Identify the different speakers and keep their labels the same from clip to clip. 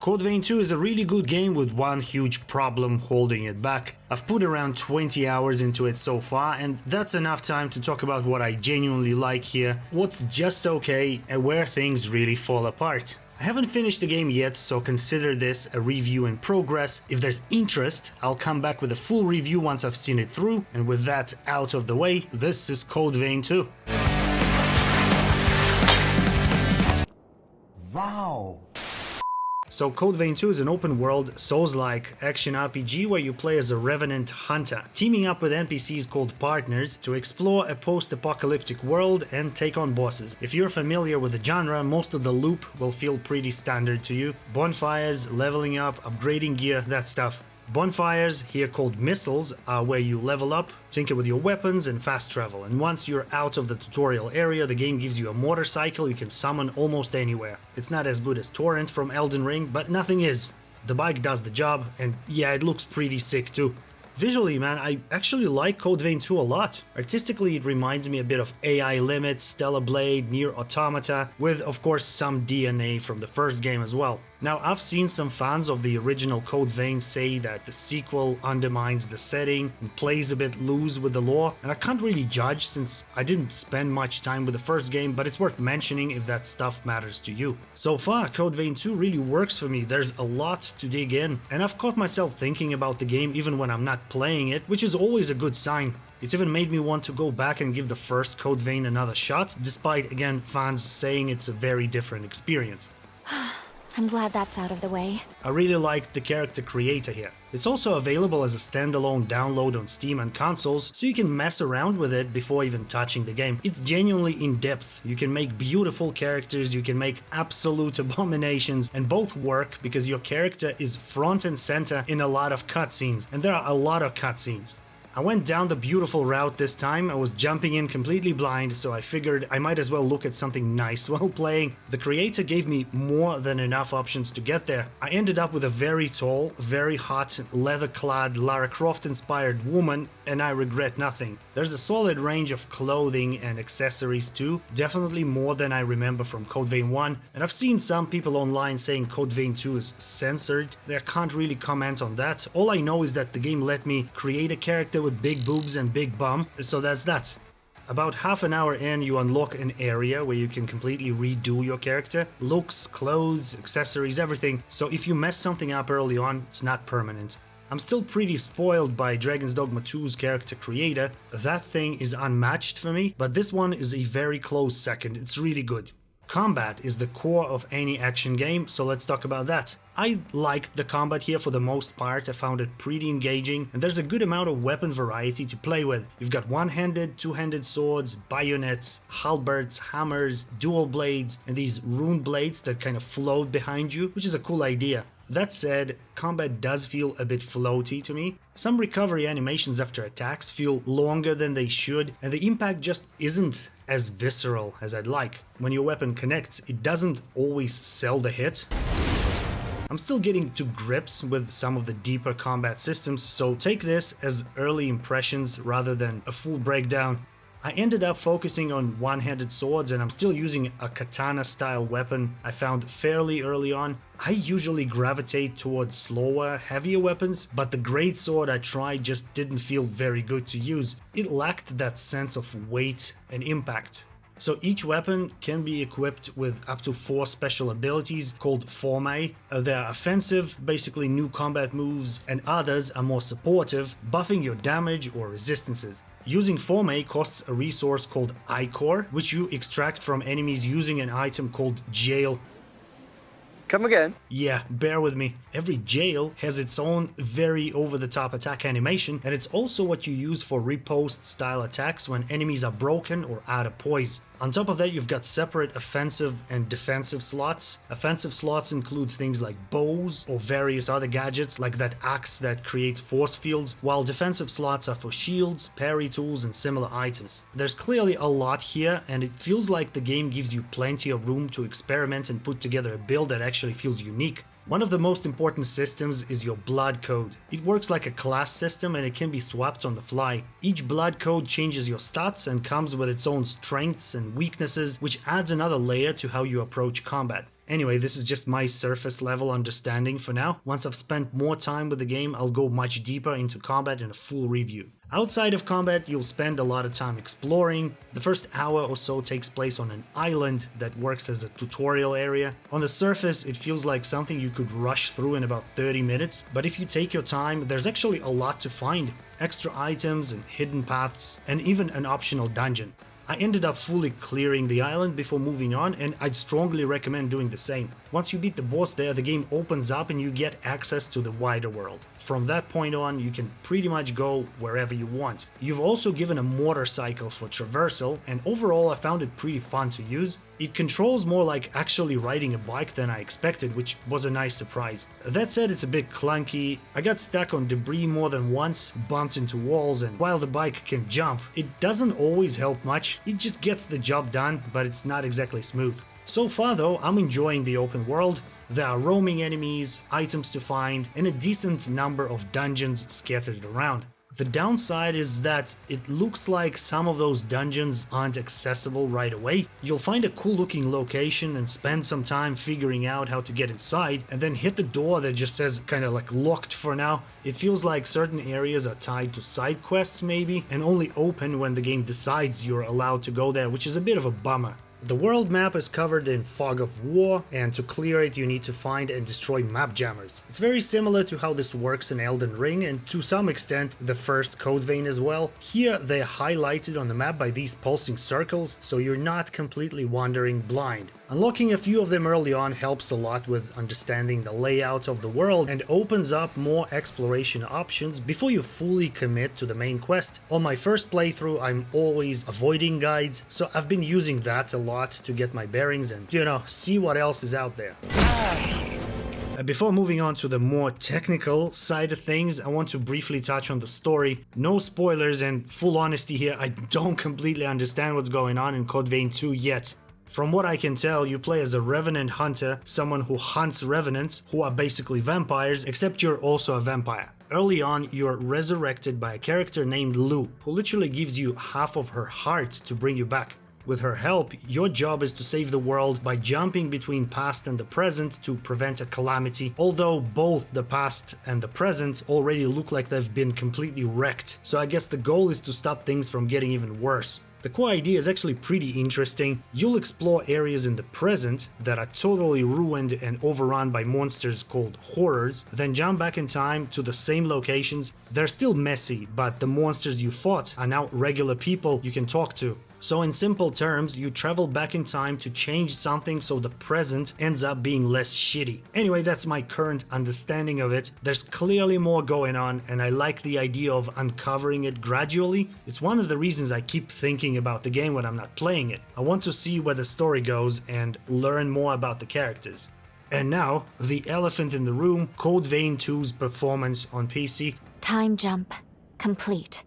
Speaker 1: Code Vein 2 is a really good game with one huge problem holding it back. I've put around 20 hours into it so far, and that's enough time to talk about what I genuinely like here, what's just okay, and where things really fall apart. I haven't finished the game yet, so consider this a review in progress. If there's interest, I'll come back with a full review once I've seen it through, and with that out of the way, this is Code Vein 2.
Speaker 2: Wow!
Speaker 1: So Code Vein 2 is an open-world, Souls-like action RPG where you play as a revenant hunter, teaming up with NPCs called partners to explore a post-apocalyptic world and take on bosses. If you're familiar with the genre, most of the loop will feel pretty standard to you. Bonfires, leveling up, upgrading gear, that stuff. Bonfires, here called missiles, are where you level up, tinker with your weapons and fast travel, and once you're out of the tutorial area, the game gives you a motorcycle you can summon almost anywhere. It's not as good as Torrent from Elden Ring, but nothing is. The bike does the job, and yeah, it looks pretty sick too. Visually, man, I actually like Code Vein 2 a lot. Artistically, it reminds me a bit of AI Limit, Stellar Blade, Nier Automata, with of course some DNA from the first game as well. Now, I've seen some fans of the original Code Vein say that the sequel undermines the setting and plays a bit loose with the lore, and I can't really judge since I didn't spend much time with the first game, but it's worth mentioning if that stuff matters to you. So far, Code Vein 2 really works for me. There's a lot to dig in, and I've caught myself thinking about the game even when I'm not playing it, which is always a good sign. It's even made me want to go back and give the first Code Vein another shot, despite, again, fans saying it's a very different experience.
Speaker 3: I'm glad that's out of the way.
Speaker 1: I really liked the character creator here. It's also available as a standalone download on Steam and consoles, so you can mess around with it before even touching the game. It's genuinely in-depth. You can make beautiful characters, you can make absolute abominations, and both work because your character is front and center in a lot of cutscenes, and there are a lot of cutscenes. I went down the beautiful route this time. I was jumping in completely blind, so I figured I might as well look at something nice while playing. The creator gave me more than enough options to get there. I ended up with a very tall, very hot, leather-clad, Lara Croft-inspired woman, and I regret nothing. There's a solid range of clothing and accessories too, definitely more than I remember from Code Vein 1, and I've seen some people online saying Code Vein 2 is censored. I can't really comment on that. All I know is that the game let me create a character with big boobs and big bum, so that's that. About half an hour in, you unlock an area where you can completely redo your character. Looks, clothes, accessories, everything. So if you mess something up early on, it's not permanent. I'm still pretty spoiled by Dragon's Dogma 2's character creator. That thing is unmatched for me, but this one is a very close second. It's really good. Combat is the core of any action game, so let's talk about that. I liked the combat here for the most part. I found it pretty engaging, and there's a good amount of weapon variety to play with. You've got one-handed, two-handed swords, bayonets, halberds, hammers, dual blades, and these rune blades that kind of float behind you, which is a cool idea. That said, combat does feel a bit floaty to me. Some recovery animations after attacks feel longer than they should, and the impact just isn't as visceral as I'd like. When your weapon connects, it doesn't always sell the hit. I'm still getting to grips with some of the deeper combat systems, so take this as early impressions rather than a full breakdown. I ended up focusing on one-handed swords, and I'm still using a katana-style weapon I found fairly early on. I usually gravitate towards slower, heavier weapons, but the greatsword I tried just didn't feel very good to use. It lacked that sense of weight and impact. So each weapon can be equipped with up to 4 special abilities called Formae. They're offensive, basically new combat moves, and others are more supportive, buffing your damage or resistances. Using Formae costs a resource called Ichor, which you extract from enemies using an item called Jail.
Speaker 2: Come again?
Speaker 1: Yeah, bear with me. Every jail has its own very over-the-top attack animation, and it's also what you use for riposte style attacks when enemies are broken or out of poise. On top of that, you've got separate offensive and defensive slots. Offensive slots include things like bows or various other gadgets like that axe that creates force fields, while defensive slots are for shields, parry tools, and similar items. There's clearly a lot here, and it feels like the game gives you plenty of room to experiment and put together a build that actually feels unique. One of the most important systems is your blood code. It works like a class system and it can be swapped on the fly. Each blood code changes your stats and comes with its own strengths and weaknesses, which adds another layer to how you approach combat. Anyway, this is just my surface level understanding for now. Once I've spent more time with the game, I'll go much deeper into combat in a full review. Outside of combat, you'll spend a lot of time exploring. The first hour or so takes place on an island that works as a tutorial area. On the surface, it feels like something you could rush through in about 30 minutes, but if you take your time, there's actually a lot to find. Extra items and hidden paths, and even an optional dungeon. I ended up fully clearing the island before moving on, and I'd strongly recommend doing the same. Once you beat the boss there, the game opens up and you get access to the wider world. From that point on, you can pretty much go wherever you want. You've also given a motorcycle for traversal, and overall I found it pretty fun to use. It controls more like actually riding a bike than I expected, which was a nice surprise. That said, it's a bit clunky. I got stuck on debris more than once, bumped into walls, and while the bike can jump, it doesn't always help much. It just gets the job done, but it's not exactly smooth. So far though, I'm enjoying the open world. There are roaming enemies, items to find, and a decent number of dungeons scattered around. The downside is that it looks like some of those dungeons aren't accessible right away. You'll find a cool looking location and spend some time figuring out how to get inside, and then hit the door that just says kinda like locked for now. It feels like certain areas are tied to side quests maybe, and only open when the game decides you're allowed to go there, which is a bit of a bummer. The world map is covered in fog of war, and to clear it you need to find and destroy map jammers. It's very similar to how this works in Elden Ring, and to some extent the first Code Vein as well. Here they're highlighted on the map by these pulsing circles, so you're not completely wandering blind. Unlocking a few of them early on helps a lot with understanding the layout of the world and opens up more exploration options before you fully commit to the main quest. On my first playthrough I'm always avoiding guides, so I've been using that a lot to get my bearings and, see what else is out there. Before moving on to the more technical side of things, I want to briefly touch on the story. No spoilers, and full honesty here, I don't completely understand what's going on in Code Vein 2 yet. From what I can tell, you play as a revenant hunter, someone who hunts revenants, who are basically vampires, except you're also a vampire. Early on, you're resurrected by a character named Lou, who literally gives you half of her heart to bring you back. With her help, your job is to save the world by jumping between past and the present to prevent a calamity, although both the past and the present already look like they've been completely wrecked, so I guess the goal is to stop things from getting even worse. The core idea is actually pretty interesting. You'll explore areas in the present that are totally ruined and overrun by monsters called horrors, then jump back in time to the same locations. They're still messy, but the monsters you fought are now regular people you can talk to. So in simple terms, you travel back in time to change something so the present ends up being less shitty. Anyway, that's my current understanding of it. There's clearly more going on, and I like the idea of uncovering it gradually. It's one of the reasons I keep thinking about the game when I'm not playing it. I want to see where the story goes and learn more about the characters. And now, the elephant in the room, Code Vein 2's performance on PC.
Speaker 3: Time jump complete.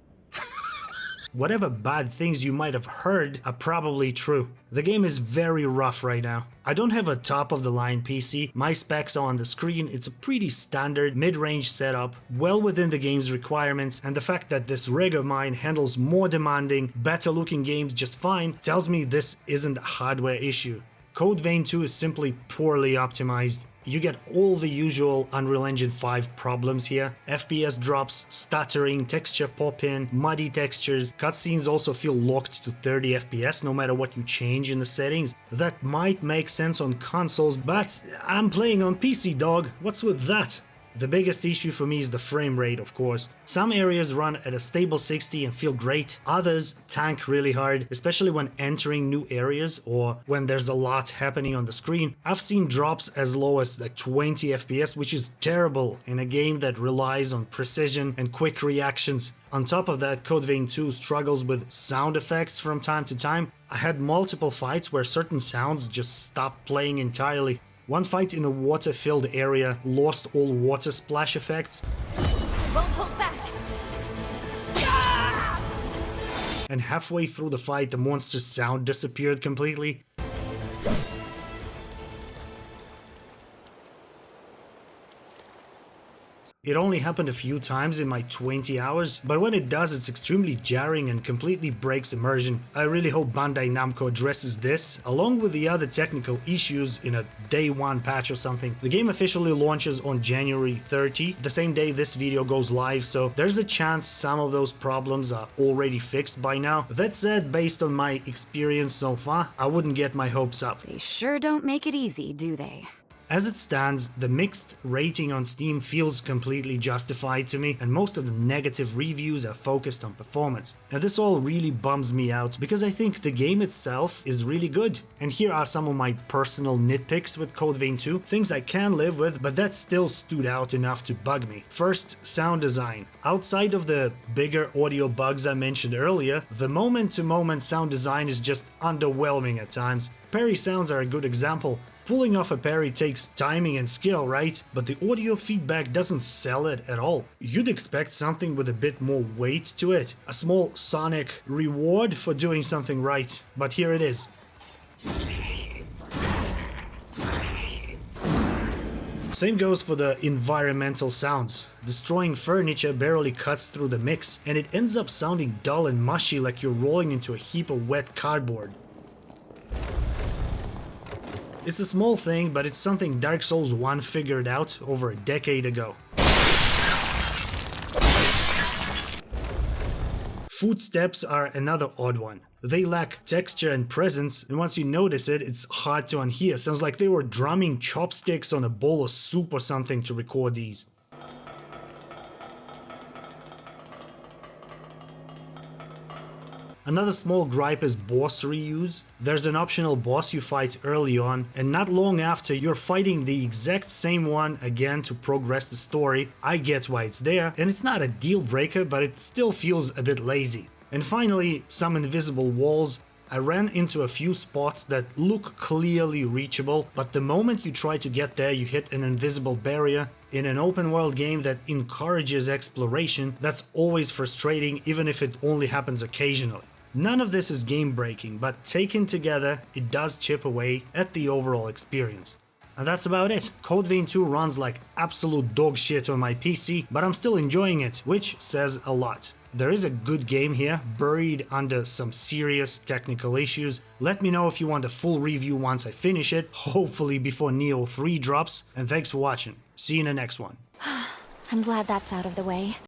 Speaker 1: Whatever bad things you might have heard are probably true. The game is very rough right now. I don't have a top-of-the-line PC, my specs are on the screen, it's a pretty standard mid-range setup, well within the game's requirements, and the fact that this rig of mine handles more demanding, better-looking games just fine tells me this isn't a hardware issue. Code Vein 2 is simply poorly optimized. You get all the usual Unreal Engine 5 problems here. FPS drops, stuttering, texture pop-in, muddy textures. Cutscenes also feel locked to 30 FPS no matter what you change in the settings. That might make sense on consoles, but I'm playing on PC, dog. What's with that? The biggest issue for me is the frame rate, of course. Some areas run at a stable 60 and feel great, others tank really hard, especially when entering new areas or when there's a lot happening on the screen. I've seen drops as low as like 20 FPS, which is terrible in a game that relies on precision and quick reactions. On top of that, Code Vein 2 struggles with sound effects from time to time. I had multiple fights where certain sounds just stopped playing entirely. One fight in a water-filled area lost all water splash effects.
Speaker 3: Won't hold back.
Speaker 1: And halfway through the fight, the monster's sound disappeared completely. It only happened a few times in my 20 hours, but when it does, it's extremely jarring and completely breaks immersion. I really hope Bandai Namco addresses this, along with the other technical issues, in a day one patch or something. The game officially launches on January 30, the same day this video goes live, so there's a chance some of those problems are already fixed by now. That said, based on my experience so far, I wouldn't get my hopes up.
Speaker 4: They sure don't make it easy, do they?
Speaker 1: As it stands, the mixed rating on Steam feels completely justified to me, and most of the negative reviews are focused on performance. And this all really bums me out, because I think the game itself is really good. And here are some of my personal nitpicks with Code Vein 2, things I can live with, but that still stood out enough to bug me. First, sound design. Outside of the bigger audio bugs I mentioned earlier, the moment-to-moment sound design is just underwhelming at times. Parry sounds are a good example. Pulling off a parry takes timing and skill, right? But the audio feedback doesn't sell it at all. You'd expect something with a bit more weight to it, a small sonic reward for doing something right, but here it is. Same goes for the environmental sounds. Destroying furniture barely cuts through the mix, and it ends up sounding dull and mushy like you're rolling into a heap of wet cardboard. It's a small thing, but it's something Dark Souls 1 figured out over a decade ago. Footsteps are another odd one. They lack texture and presence, and once you notice it, it's hard to unhear. Sounds like they were drumming chopsticks on a bowl of soup or something to record these. Another small gripe is boss reuse. There's an optional boss you fight early on, and not long after you're fighting the exact same one again to progress the story. I get why it's there, and it's not a deal breaker, but it still feels a bit lazy. And finally, some invisible walls. I ran into a few spots that look clearly reachable, but the moment you try to get there, you hit an invisible barrier. In an open world game that encourages exploration, that's always frustrating, even if it only happens occasionally. None of this is game breaking, but taken together, it does chip away at the overall experience. And that's about it. Code Vein 2 runs like absolute dog shit on my PC, but I'm still enjoying it, which says a lot. There is a good game here, buried under some serious technical issues. Let me know if you want a full review once I finish it, hopefully before Neo 3 drops, and thanks for watching. See you in the next one.
Speaker 3: I'm glad that's out of the way.